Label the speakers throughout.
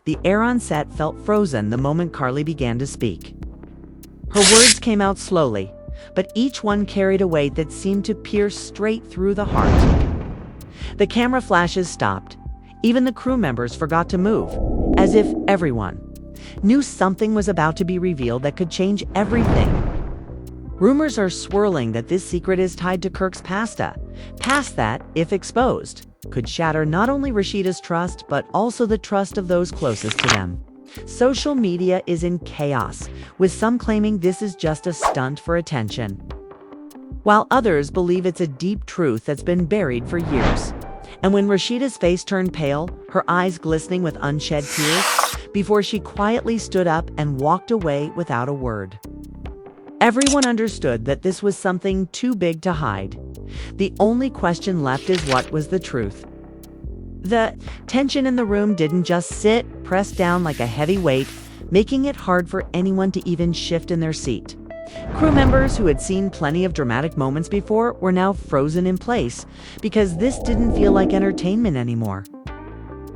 Speaker 1: The air on set felt frozen the moment Karlie began to speak. Her words came out slowly, but each one carried a weight that seemed to pierce straight through the heart. The camera flashes stopped. Even the crew members forgot to move, as if everyone knew something was about to be revealed that could change everything. Rumors are swirling that this secret is tied to Kirk's pasta. Past that, if exposed, could shatter not only Rasheeda's trust, but also the trust of those closest to them. Social media is in chaos, with some claiming this is just a stunt for attention, while others believe it's a deep truth that's been buried for years. And when Rasheeda's face turned pale, her eyes glistening with unshed tears, before she quietly stood up and walked away without a word. Everyone understood that this was something too big to hide. The only question left is what was the truth. The tension in the room didn't just sit, pressed down like a heavy weight, making it hard for anyone to even shift in their seat. Crew members who had seen plenty of dramatic moments before were now frozen in place because this didn't feel like entertainment anymore.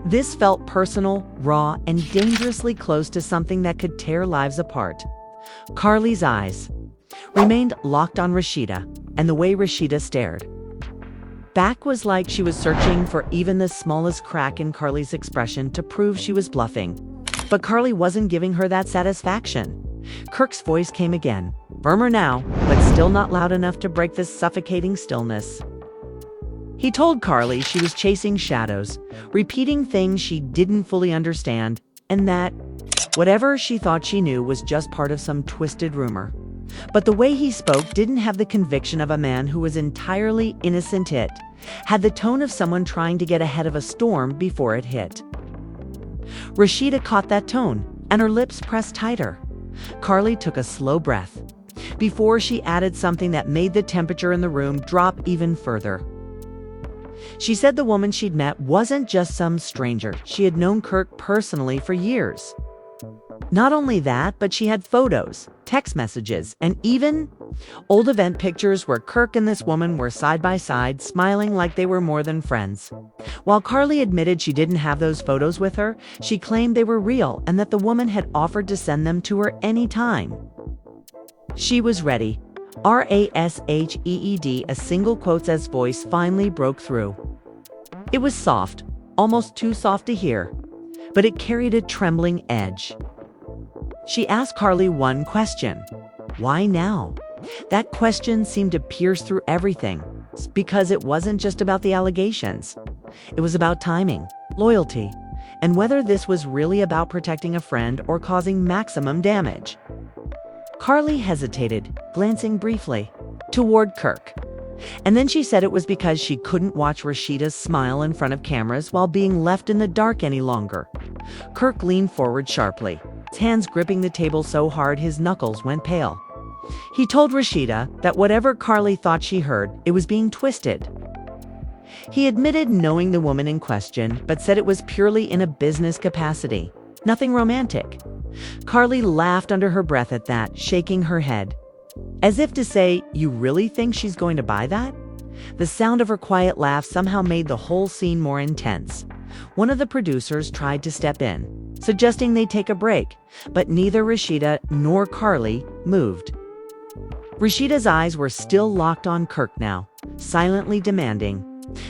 Speaker 1: This felt personal, raw, and dangerously close to something that could tear lives apart. Karlie's eyes remained locked on Rasheeda, and the way Rasheeda stared back was like she was searching for even the smallest crack in Karlie's expression to prove she was bluffing. But Karlie wasn't giving her that satisfaction. Kirk's voice came again, firmer now, but still not loud enough to break the suffocating stillness. He told Karlie she was chasing shadows, repeating things she didn't fully understand, and that whatever she thought she knew was just part of some twisted rumor. But the way he spoke didn't have the conviction of a man who was entirely innocent. It had the tone of someone trying to get ahead of a storm before it hit. Rasheeda caught that tone, and her lips pressed tighter. Karlie took a slow breath before she added something that made the temperature in the room drop even further. She said the woman she'd met wasn't just some stranger. She had known Kirk personally for years. Not only that, but she had photos, text messages, and even old event pictures where Kirk and this woman were side by side, smiling like they were more than friends. While Karlie admitted she didn't have those photos with her, she claimed they were real and that the woman had offered to send them to her anytime. She was ready. RASHEED, a single quote-says voice finally broke through. It was soft, almost too soft to hear, but it carried a trembling edge. She asked Karlie one question. Why now? That question seemed to pierce through everything, because it wasn't just about the allegations. It was about timing, loyalty, and whether this was really about protecting a friend or causing maximum damage. Karlie hesitated, glancing briefly toward Kirk. And then she said it was because she couldn't watch Rasheeda's smile in front of cameras while being left in the dark any longer. Kirk leaned forward sharply, his hands gripping the table so hard his knuckles went pale. He told Rasheeda that whatever Karlie thought she heard, it was being twisted. He admitted knowing the woman in question, but said it was purely in a business capacity, nothing romantic. Karlie laughed under her breath at that, shaking her head, as if to say, "You really think she's going to buy that?" The sound of her quiet laugh somehow made the whole scene more intense. One of the producers tried to step in, suggesting they take a break, but neither Rasheeda nor Karlie moved. Rasheeda's eyes were still locked on Kirk now, silently demanding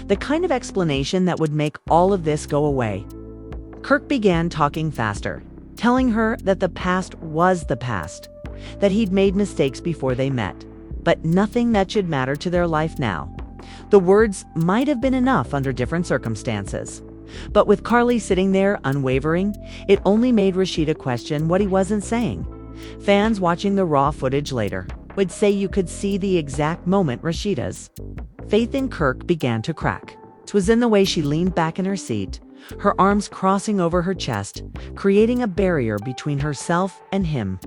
Speaker 1: the kind of explanation that would make all of this go away. Kirk began talking faster, telling her that the past was the past, that he'd made mistakes before they met, but nothing that should matter to their life now. The words might have been enough under different circumstances, but with Karlie sitting there unwavering, it only made Rasheeda question what he wasn't saying. Fans watching the raw footage later would say you could see the exact moment Rasheeda's faith in Kirk began to crack. It was in the way she leaned back in her seat, her arms crossing over her chest, creating a barrier between herself and him.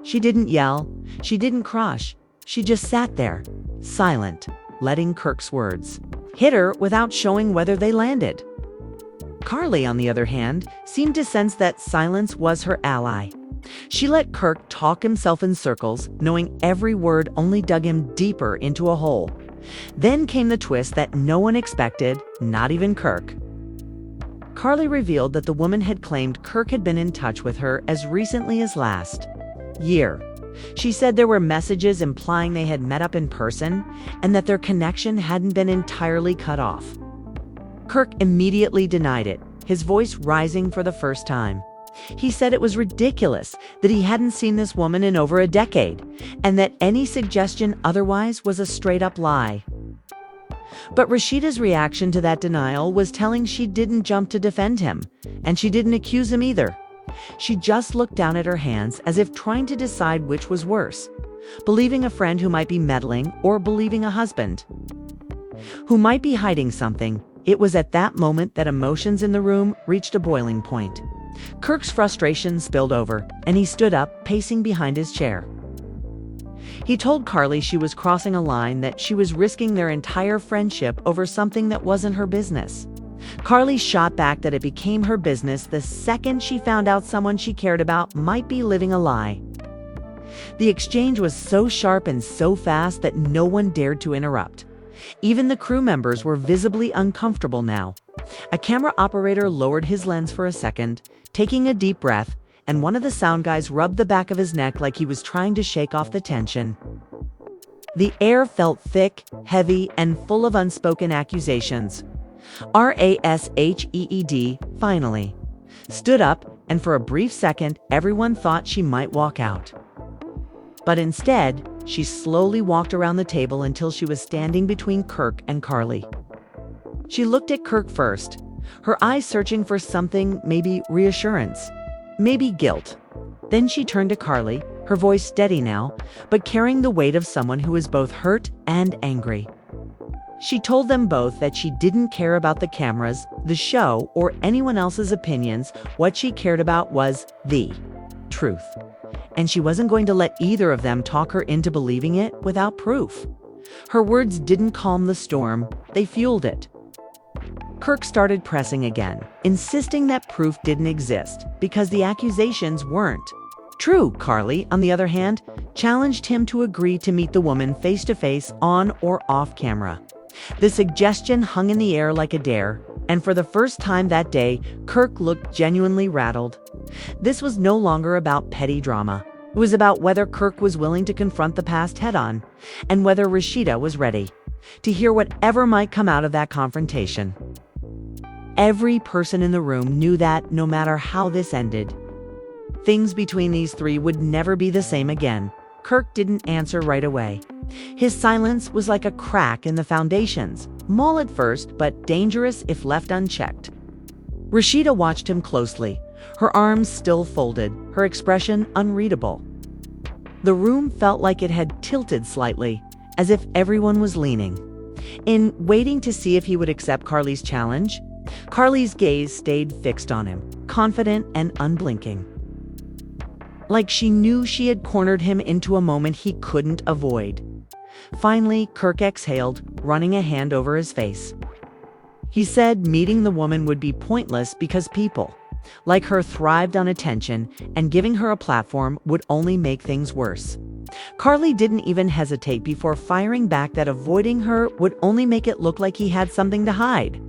Speaker 1: She didn't yell, she didn't crush, she just sat there, silent, letting Kirk's words hit her without showing whether they landed. Karlie, on the other hand, seemed to sense that silence was her ally. She let Kirk talk himself in circles, knowing every word only dug him deeper into a hole. Then came the twist that no one expected, not even Kirk. Karlie revealed that the woman had claimed Kirk had been in touch with her as recently as last year. She said there were messages implying they had met up in person and that their connection hadn't been entirely cut off. Kirk immediately denied it, his voice rising for the first time. He said it was ridiculous that he hadn't seen this woman in over a decade, and that any suggestion otherwise was a straight-up lie. But Rasheeda's reaction to that denial was telling. She didn't jump to defend him, and she didn't accuse him either. She just looked down at her hands as if trying to decide which was worse, believing a friend who might be meddling or believing a husband who might be hiding something. It was at that moment that emotions in the room reached a boiling point. Kirk's frustration spilled over, and he stood up, pacing behind his chair. He told Karlie she was crossing a line, that she was risking their entire friendship over something that wasn't her business. Karlie shot back that it became her business the second she found out someone she cared about might be living a lie. The exchange was so sharp and so fast that no one dared to interrupt. Even the crew members were visibly uncomfortable now. A camera operator lowered his lens for a second, taking a deep breath, and one of the sound guys rubbed the back of his neck like he was trying to shake off the tension. The air felt thick, heavy, and full of unspoken accusations. Rasheed finally stood up, and for a brief second, everyone thought she might walk out. But instead, she slowly walked around the table until she was standing between Kirk and Karlie. She looked at Kirk first, her eyes searching for something, maybe reassurance, maybe guilt. Then she turned to Karlie, her voice steady now, but carrying the weight of someone who is both hurt and angry. She told them both that she didn't care about the cameras, the show, or anyone else's opinions. What she cared about was the truth. And she wasn't going to let either of them talk her into believing it without proof. Her words didn't calm the storm, they fueled it. Kirk started pressing again, insisting that proof didn't exist because the accusations weren't true. Karlie, on the other hand, challenged him to agree to meet the woman face-to-face, on or off camera. The suggestion hung in the air like a dare, and for the first time that day, Kirk looked genuinely rattled. This was no longer about petty drama. It was about whether Kirk was willing to confront the past head-on, and whether Rasheeda was ready to hear whatever might come out of that confrontation. Every person in the room knew that, no matter how this ended, things between these three would never be the same again. Kirk didn't answer right away. His silence was like a crack in the foundations, small at first, but dangerous if left unchecked. Rasheeda watched him closely, her arms still folded, her expression unreadable. The room felt like it had tilted slightly, as if everyone was leaning in, waiting to see if he would accept Karlie's challenge. Karlie's gaze stayed fixed on him, confident and unblinking, like she knew she had cornered him into a moment he couldn't avoid. Finally, Kirk exhaled, running a hand over his face. He said meeting the woman would be pointless because people like her thrived on attention, and giving her a platform would only make things worse. Karlie didn't even hesitate before firing back that avoiding her would only make it look like he had something to hide.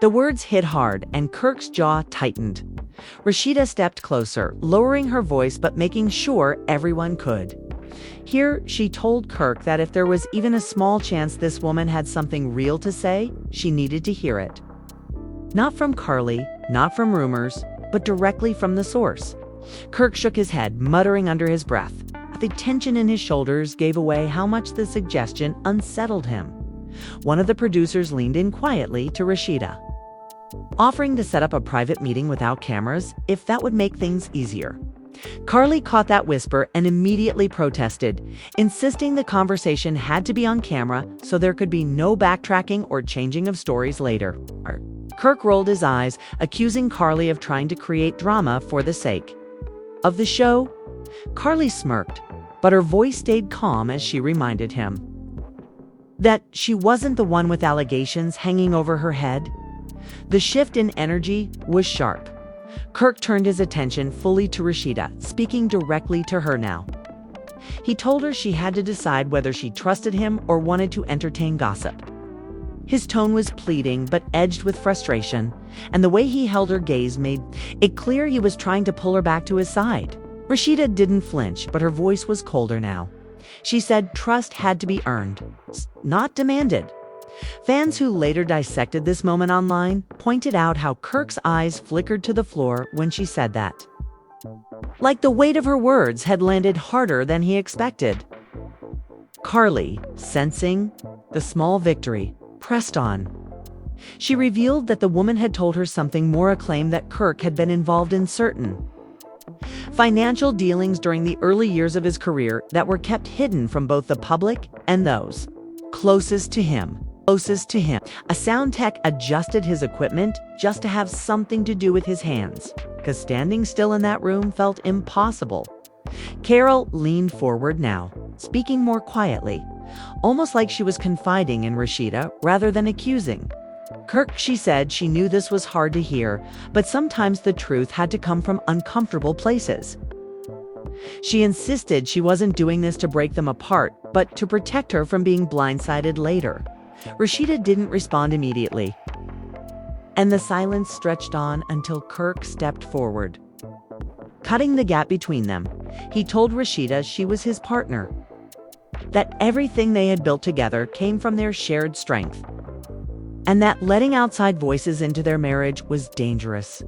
Speaker 1: The words hit hard, and Kirk's jaw tightened. Rasheeda stepped closer, lowering her voice but making sure everyone could hear. She told Kirk that if there was even a small chance this woman had something real to say, she needed to hear it. Not from Karlie, not from rumors, but directly from the source. Kirk shook his head, muttering under his breath. The tension in his shoulders gave away how much the suggestion unsettled him. One of the producers leaned in quietly to Rasheeda, offering to set up a private meeting without cameras, if that would make things easier. Karlie caught that whisper and immediately protested, insisting the conversation had to be on camera so there could be no backtracking or changing of stories later. Kirk rolled his eyes, accusing Karlie of trying to create drama for the sake of the show. Karlie smirked, but her voice stayed calm as she reminded him that she wasn't the one with allegations hanging over her head. The shift in energy was sharp. Kirk turned his attention fully to Rasheeda, speaking directly to her now. He told her she had to decide whether she trusted him or wanted to entertain gossip. His tone was pleading but edged with frustration, and the way he held her gaze made it clear he was trying to pull her back to his side. Rasheeda didn't flinch, but her voice was colder now. She said trust had to be earned, not demanded. Fans who later dissected this moment online pointed out how Kirk's eyes flickered to the floor when she said that. Like the weight of her words had landed harder than he expected. Karlie, sensing the small victory, pressed on. She revealed that the woman had told her something more, a claim that Kirk had been involved in certain financial dealings during the early years of his career that were kept hidden from both the public and those closest to him. A sound tech adjusted his equipment just to have something to do with his hands, because standing still in that room felt impossible. Carol leaned forward now, speaking more quietly, almost like she was confiding in Rasheeda rather than accusing. Kirk, she said she knew this was hard to hear, but sometimes the truth had to come from uncomfortable places. She insisted she wasn't doing this to break them apart, but to protect her from being blindsided later. Rasheeda didn't respond immediately, and the silence stretched on until Kirk stepped forward. Cutting the gap between them, he told Rasheeda she was his partner, that everything they had built together came from their shared strength, and that letting outside voices into their marriage was dangerous.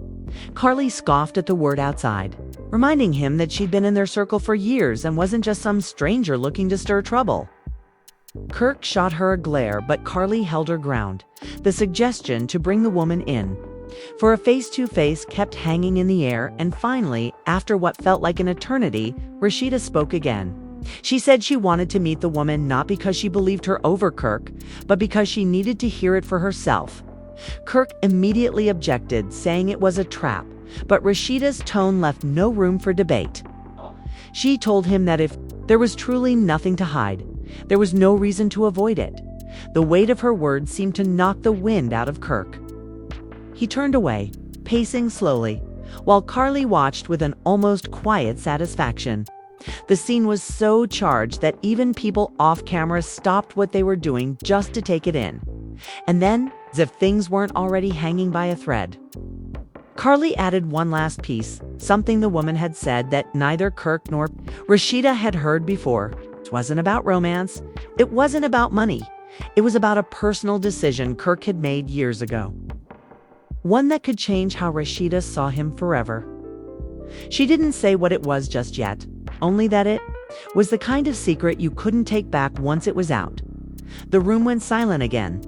Speaker 1: Karlie scoffed at the word outside, reminding him that she'd been in their circle for years and wasn't just some stranger looking to stir trouble. Kirk shot her a glare, but Karlie held her ground, the suggestion to bring the woman in. For a face-to-face kept hanging in the air, and finally, after what felt like an eternity, Rasheeda spoke again. She said she wanted to meet the woman not because she believed her over Kirk, but because she needed to hear it for herself. Kirk immediately objected, saying it was a trap, but Rasheeda's tone left no room for debate. She told him that if there was truly nothing to hide, there was no reason to avoid it. The weight of her words seemed to knock the wind out of Kirk. He turned away, pacing slowly, while Karlie watched with an almost quiet satisfaction. The scene was so charged that even people off camera stopped what they were doing just to take it in. And then, as if things weren't already hanging by a thread, Karlie added one last piece, something the woman had said that neither Kirk nor Rasheeda had heard before. It wasn't about romance. It wasn't about money. It was about a personal decision Kirk had made years ago. One that could change how Rasheeda saw him forever. She didn't say what it was just yet, only that it was the kind of secret you couldn't take back once it was out. The room went silent again,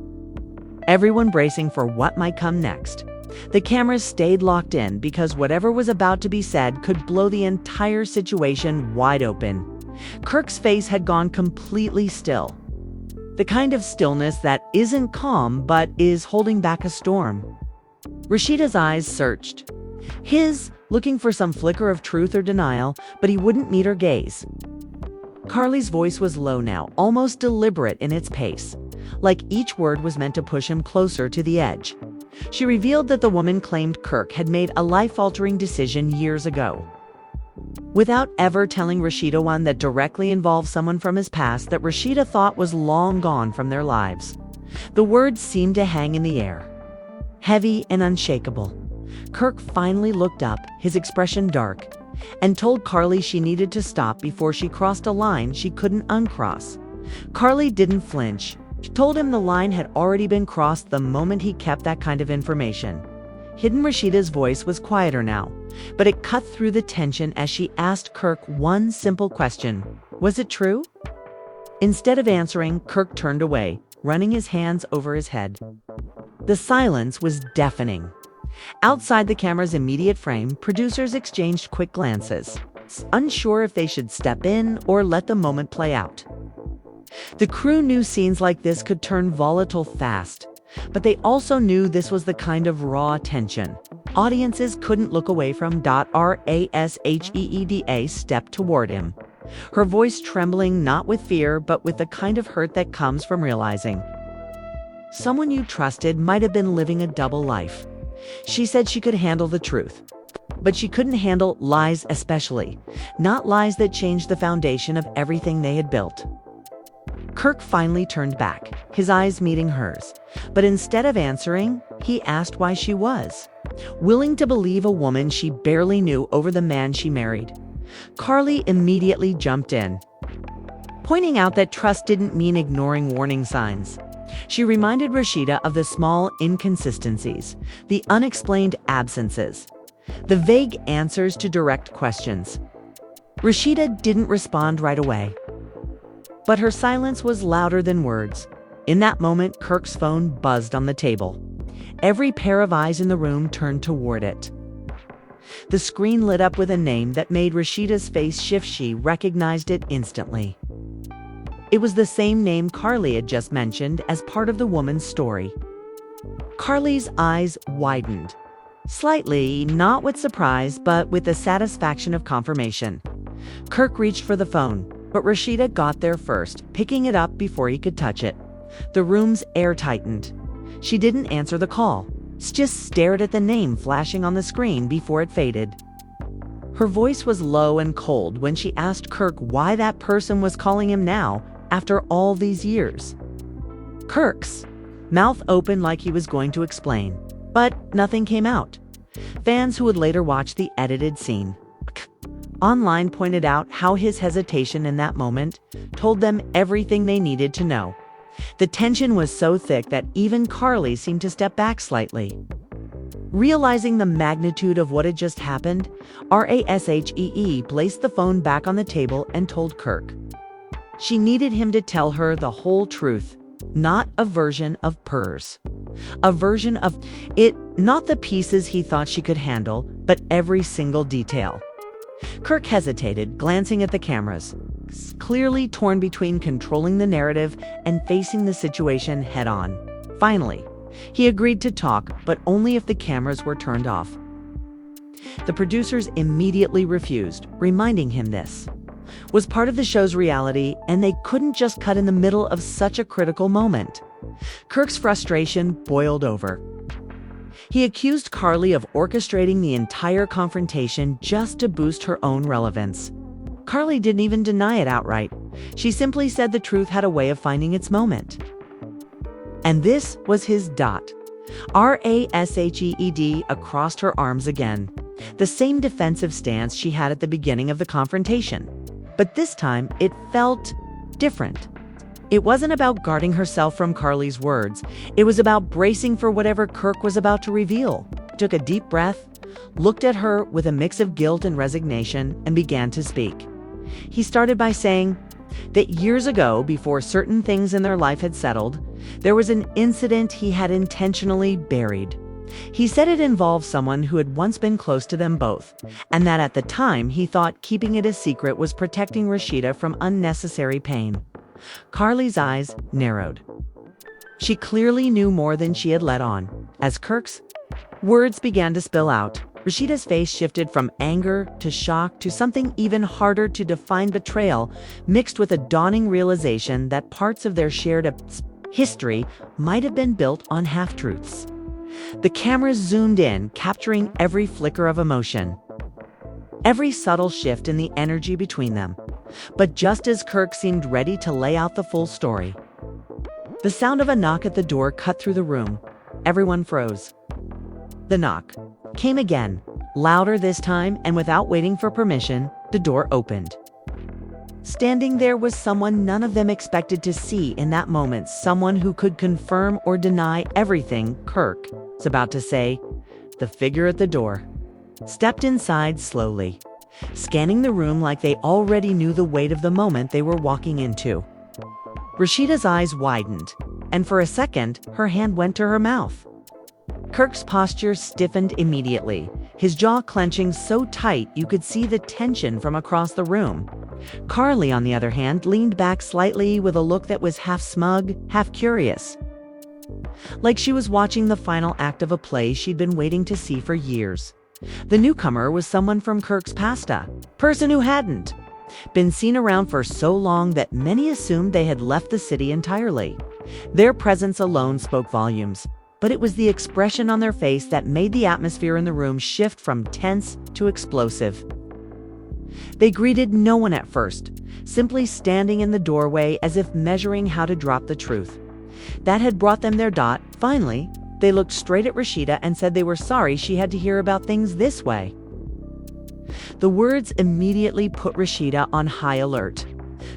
Speaker 1: everyone bracing for what might come next. The cameras stayed locked in because whatever was about to be said could blow the entire situation wide open. Kirk's face had gone completely still. The kind of stillness that isn't calm but is holding back a storm. Rasheeda's eyes searched his, looking for some flicker of truth or denial, but he wouldn't meet her gaze. Karlie's voice was low now, almost deliberate in its pace, like each word was meant to push him closer to the edge. She revealed that the woman claimed Kirk had made a life-altering decision years ago, without ever telling Rasheeda one that directly involved someone from his past that Rasheeda thought was long gone from their lives. The words seemed to hang in the air, heavy and unshakable. Kirk finally looked up, his expression dark, and told Karlie she needed to stop before she crossed a line she couldn't uncross. Karlie didn't flinch. She told him the line had already been crossed the moment he kept that kind of information. Hidden Rasheeda's voice was quieter now, but it cut through the tension as she asked Kirk one simple question. Was it true? Instead of answering, Kirk turned away, running his hands over his head. The silence was deafening. Outside the camera's immediate frame, producers exchanged quick glances, unsure if they should step in or let the moment play out. The crew knew scenes like this could turn volatile fast, but they also knew this was the kind of raw tension audiences couldn't look away from. Rasheeda stepped toward him, her voice trembling not with fear but with the kind of hurt that comes from realizing someone you trusted might have been living a double life. She said she could handle the truth, but she couldn't handle lies, especially not lies that changed the foundation of everything they had built. Kirk finally turned back, his eyes meeting hers. But instead of answering, he asked why she was willing to believe a woman she barely knew over the man she married. Karlie immediately jumped in, pointing out that trust didn't mean ignoring warning signs. She reminded Rasheeda of the small inconsistencies, the unexplained absences, the vague answers to direct questions. Rasheeda didn't respond right away, but her silence was louder than words. In that moment, Kirk's phone buzzed on the table. Every pair of eyes in the room turned toward it. The screen lit up with a name that made Rasheeda's face shift. She recognized it instantly. It was the same name Karlie had just mentioned as part of the woman's story. Karlie's eyes widened, slightly, not with surprise, but with the satisfaction of confirmation. Kirk reached for the phone, but Rasheeda got there first, picking it up before he could touch it. The room's air tightened. She didn't answer the call, just stared at the name flashing on the screen before it faded. Her voice was low and cold when she asked Kirk why that person was calling him now, after all these years. Kirk's mouth opened like he was going to explain, but nothing came out. Fans who would later watch the edited scene online pointed out how his hesitation in that moment told them everything they needed to know. The tension was so thick that even Karlie seemed to step back slightly. Realizing the magnitude of what had just happened, Rasheeda placed the phone back on the table and told Kirk she needed him to tell her the whole truth, not a version of hers. A version of it, not the pieces he thought she could handle, but every single detail. Kirk hesitated, glancing at the cameras, clearly torn between controlling the narrative and facing the situation head-on. Finally, he agreed to talk, but only if the cameras were turned off. The producers immediately refused, reminding him this was part of the show's reality, and they couldn't just cut in the middle of such a critical moment. Kirk's frustration boiled over. He accused Karlie of orchestrating the entire confrontation just to boost her own relevance. Karlie didn't even deny it outright. She simply said the truth had a way of finding its moment. And this was his dot. Rasheeda across her arms again. The same defensive stance she had at the beginning of the confrontation. But this time, it felt different. It wasn't about guarding herself from Karlie's words. It was about bracing for whatever Kirk was about to reveal. He took a deep breath, looked at her with a mix of guilt and resignation, and began to speak. He started by saying that years ago, before certain things in their life had settled, there was an incident he had intentionally buried. He said it involved someone who had once been close to them both, and that at the time he thought keeping it a secret was protecting Rasheeda from unnecessary pain. Karlie's eyes narrowed. She clearly knew more than she had let on. As Kirk's words began to spill out, Rasheeda's face shifted from anger to shock to something even harder to define: betrayal, mixed with a dawning realization that parts of their shared history might have been built on half-truths. The cameras zoomed in, capturing every flicker of emotion, every subtle shift in the energy between them. But just as Kirk seemed ready to lay out the full story, the sound of a knock at the door cut through the room. Everyone froze. The knock came again, louder this time, and without waiting for permission, the door opened. Standing there was someone none of them expected to see in that moment, someone who could confirm or deny everything Kirk was about to say. The figure at the door stepped inside slowly, scanning the room like they already knew the weight of the moment they were walking into. Rasheeda's eyes widened, and for a second, her hand went to her mouth. Kirk's posture stiffened immediately, his jaw clenching so tight you could see the tension from across the room. Karlie, on the other hand, leaned back slightly with a look that was half smug, half curious, like she was watching the final act of a play she'd been waiting to see for years. The newcomer was someone from Kirk's past, a person who hadn't been seen around for so long that many assumed they had left the city entirely. Their presence alone spoke volumes, but it was the expression on their face that made the atmosphere in the room shift from tense to explosive. They greeted no one at first, simply standing in the doorway as if measuring how to drop the truth. That had brought them their dot. Finally, they looked straight at Rasheeda and said they were sorry she had to hear about things this way. The words immediately put Rasheeda on high alert.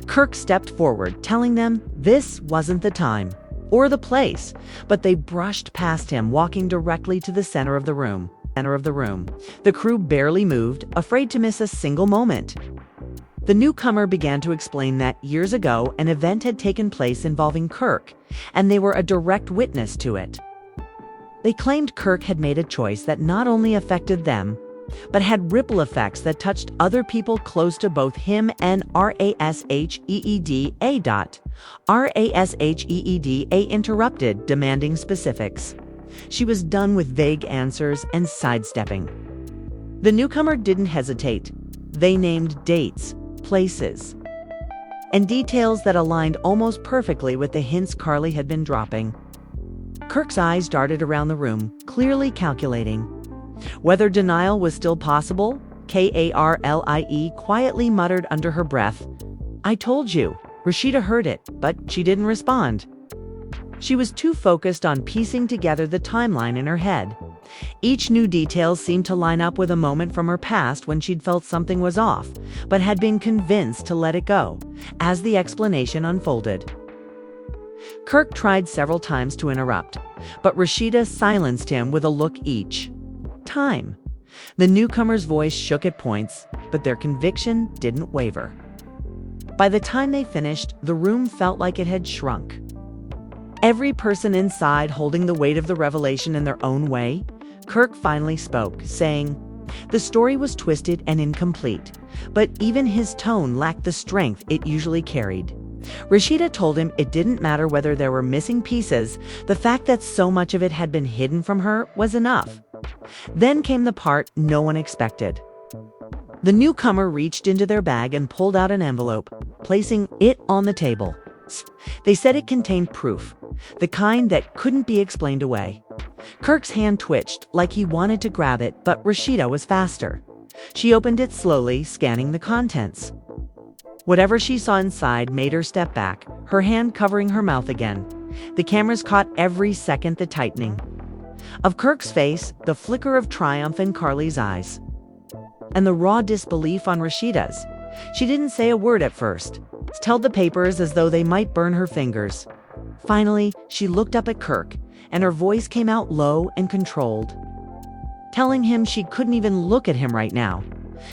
Speaker 1: Kirk stepped forward, telling them this wasn't the time or the place, but they brushed past him, walking directly to the center of the room. The crew barely moved, afraid to miss a single moment. The newcomer began to explain that years ago, an event had taken place involving Kirk, and they were a direct witness to it. They claimed Kirk had made a choice that not only affected them, but had ripple effects that touched other people close to both him and Rasheeda. Rasheeda interrupted, demanding specifics. She was done with vague answers and sidestepping. The newcomer didn't hesitate. They named dates, places, and details that aligned almost perfectly with the hints Karlie had been dropping. Kirk's eyes darted around the room, clearly calculating. Whether denial was still possible, Karlie quietly muttered under her breath, "I told you." Rasheeda heard it, but she didn't respond. She was too focused on piecing together the timeline in her head. Each new detail seemed to line up with a moment from her past when she'd felt something was off, but had been convinced to let it go, as the explanation unfolded. Kirk tried several times to interrupt, but Rasheeda silenced him with a look each time. The newcomer's voice shook at points, but their conviction didn't waver. By the time they finished, the room felt like it had shrunk. Every person inside holding the weight of the revelation in their own way. Kirk finally spoke, saying, the story was twisted and incomplete, but even his tone lacked the strength it usually carried. Rasheeda told him it didn't matter whether there were missing pieces, the fact that so much of it had been hidden from her was enough. Then came the part no one expected. The newcomer reached into their bag and pulled out an envelope, placing it on the table. They said it contained proof, the kind that couldn't be explained away. Kirk's hand twitched like he wanted to grab it, but Rasheeda was faster. She opened it slowly, scanning the contents. Whatever she saw inside made her step back, her hand covering her mouth again. The cameras caught every second the tightening of Kirk's face, the flicker of triumph in Karlie's eyes, and the raw disbelief on Rasheeda's. She didn't say a word at first, held the papers as though they might burn her fingers. Finally, she looked up at Kirk, and her voice came out low and controlled, telling him she couldn't even look at him right now.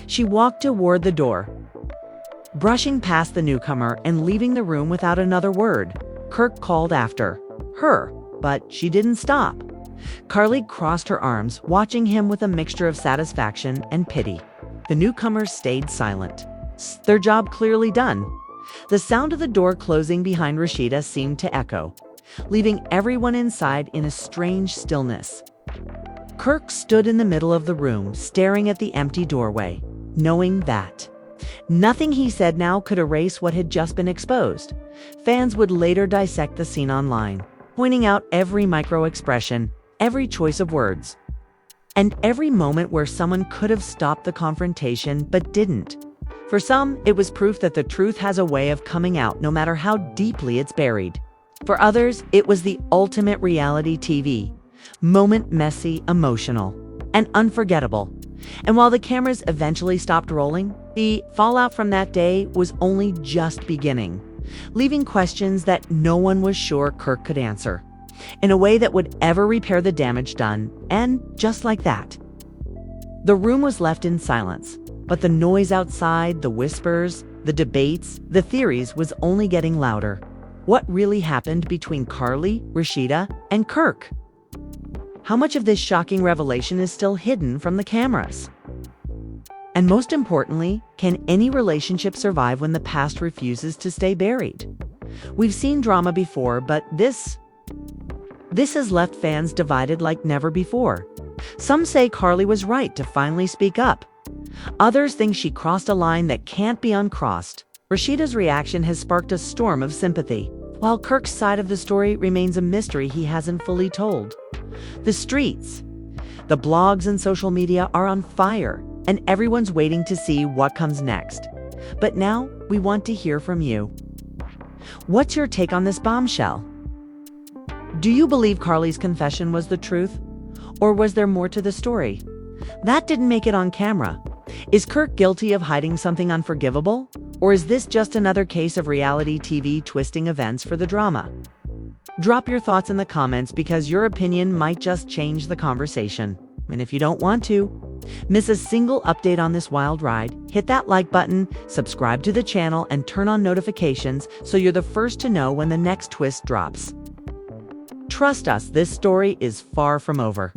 Speaker 1: She walked toward the door, brushing past the newcomer and leaving the room without another word. Kirk called after her, but she didn't stop. Karlie crossed her arms, watching him with a mixture of satisfaction and pity. The newcomers stayed silent, their job clearly done. The sound of the door closing behind Rasheeda seemed to echo, leaving everyone inside in a strange stillness. Kirk stood in the middle of the room, staring at the empty doorway, knowing that nothing he said now could erase what had just been exposed. Fans would later dissect the scene online, pointing out every micro-expression, every choice of words, and every moment where someone could have stopped the confrontation but didn't. For some, it was proof that the truth has a way of coming out no matter how deeply it's buried. For others, it was the ultimate reality TV moment, messy, emotional, and unforgettable. And while the cameras eventually stopped rolling, the fallout from that day was only just beginning, leaving questions that no one was sure Kirk could answer in a way that would ever repair the damage done. And just like that, the room was left in silence. But the noise outside, the whispers, the debates, the theories was only getting louder. What really happened between Karlie, Rasheeda, and Kirk? How much of this shocking revelation is still hidden from the cameras? And most importantly, can any relationship survive when the past refuses to stay buried? We've seen drama before, but this has left fans divided like never before. Some say Karlie was right to finally speak up. Others think she crossed a line that can't be uncrossed. Rasheeda's reaction has sparked a storm of sympathy, while Kirk's side of the story remains a mystery he hasn't fully told. The streets, the blogs and social media are on fire, and everyone's waiting to see what comes next. But now, we want to hear from you. What's your take on this bombshell? Do you believe Karlie's confession was the truth? Or was there more to the story? That didn't make it on camera. Is Kirk guilty of hiding something unforgivable? Or is this just another case of reality TV twisting events for the drama? Drop your thoughts in the comments because your opinion might just change the conversation. And if you don't want to miss a single update on this wild ride, hit that like button, subscribe to the channel, and turn on notifications so you're the first to know when the next twist drops. Trust us, this story is far from over.